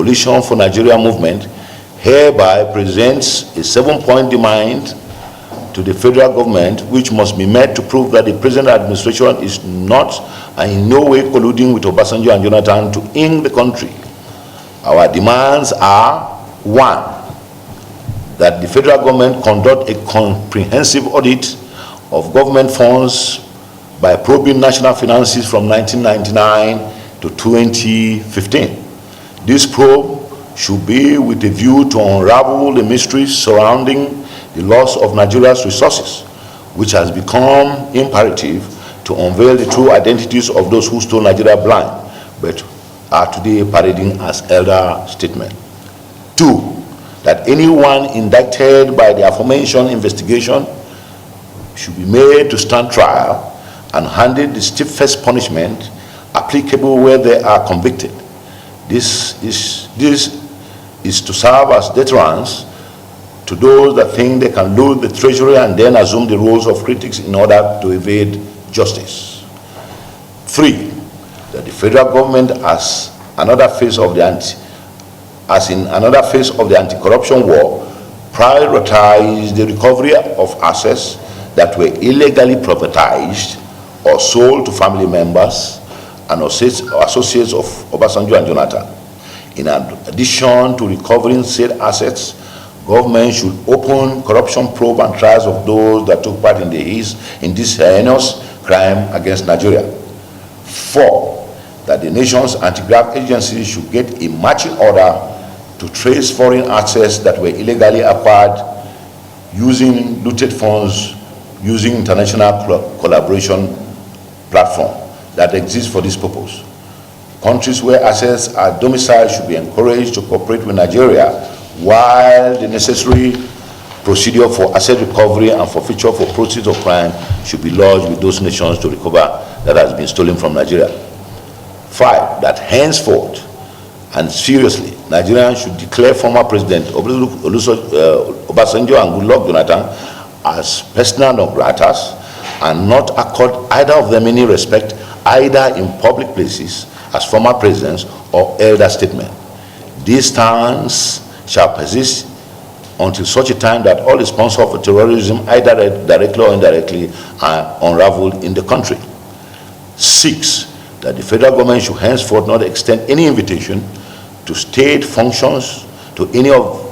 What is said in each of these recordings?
Coalition for Nigeria movement hereby presents a 7-point demand to the federal government, which must be met to prove that the present administration is not and in no way colluding with Obasanjo and Jonathan to ink the country. Our demands are: 1, that the federal government conduct a comprehensive audit of government funds by probing national finances from 1999 to 2015. This probe should be with a view to unravel the mysteries surrounding the loss of Nigeria's resources, which has become imperative to unveil the true identities of those who stole Nigeria blind, but are today parading as elder statesmen. 2, that anyone indicted by the aforementioned investigation should be made to stand trial and handed the stiffest punishment applicable where they are convicted. This is to serve as deterrence to those that think they can loot the treasury and then assume the roles of critics in order to evade justice. 3, that the federal government as in another phase of the anti-corruption war, prioritize the recovery of assets that were illegally privatized or sold to family members and associates of Obasanjo and Jonathan. In addition to recovering said assets, government should open corruption probe and trials of those that took part in this heinous crime against Nigeria. 4, that the nation's anti-graft agencies should get a marching order to trace foreign assets that were illegally acquired using looted funds, using international collaboration platform that exists for this purpose. Countries where assets are domiciled should be encouraged to cooperate with Nigeria, while the necessary procedure for asset recovery and forfeiture for proceeds of crime should be lodged with those nations to recover that has been stolen from Nigeria. 5, that henceforth and seriously, Nigerians should declare former President Obasanjo and Goodluck Jonathan as personal non gratas and not accord either of them any respect either in public places as former presidents or elder statesmen. This stance shall persist until such a time that all the sponsors of terrorism, either directly or indirectly, are unraveled in the country. 6, that the federal government should henceforth not extend any invitation to state functions to any of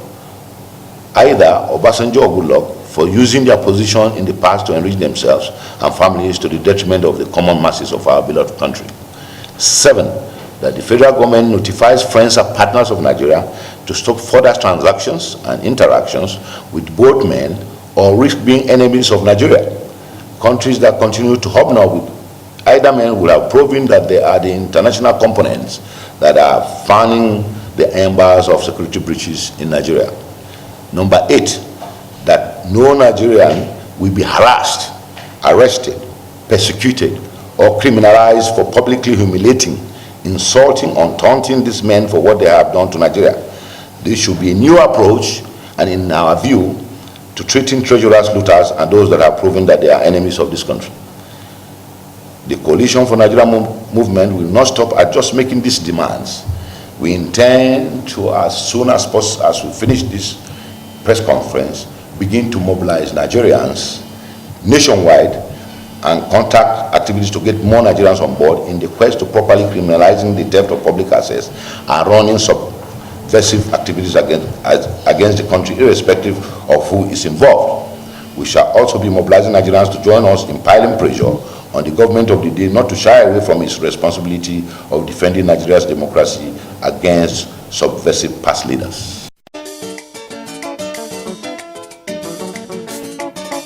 either Obasanjo or Goodluck for using their position in the past to enrich themselves and families to the detriment of the common masses of our beloved country. 7, that the federal government notifies friends and partners of Nigeria to stop further transactions and interactions with both men or risk being enemies of Nigeria. Countries that continue to hobnob with either men will have proven that they are the international components that are fanning the embers of security breaches in Nigeria. Number 8, that no Nigerian will be harassed, arrested, persecuted, or criminalized for publicly humiliating, insulting, or taunting these men for what they have done to Nigeria. This should be a new approach, and in our view, to treating treasurers, looters, and those that have proven that they are enemies of this country. The Coalition for Nigeria movement will not stop at just making these demands. We intend to, as soon as possible, as we finish this press conference, begin to mobilize Nigerians nationwide and contact activities to get more Nigerians on board in the quest to properly criminalizing the theft of public assets and running subversive activities against the country, irrespective of who is involved. We shall also be mobilizing Nigerians to join us in piling pressure on the government of the day not to shy away from its responsibility of defending Nigeria's democracy against subversive past leaders.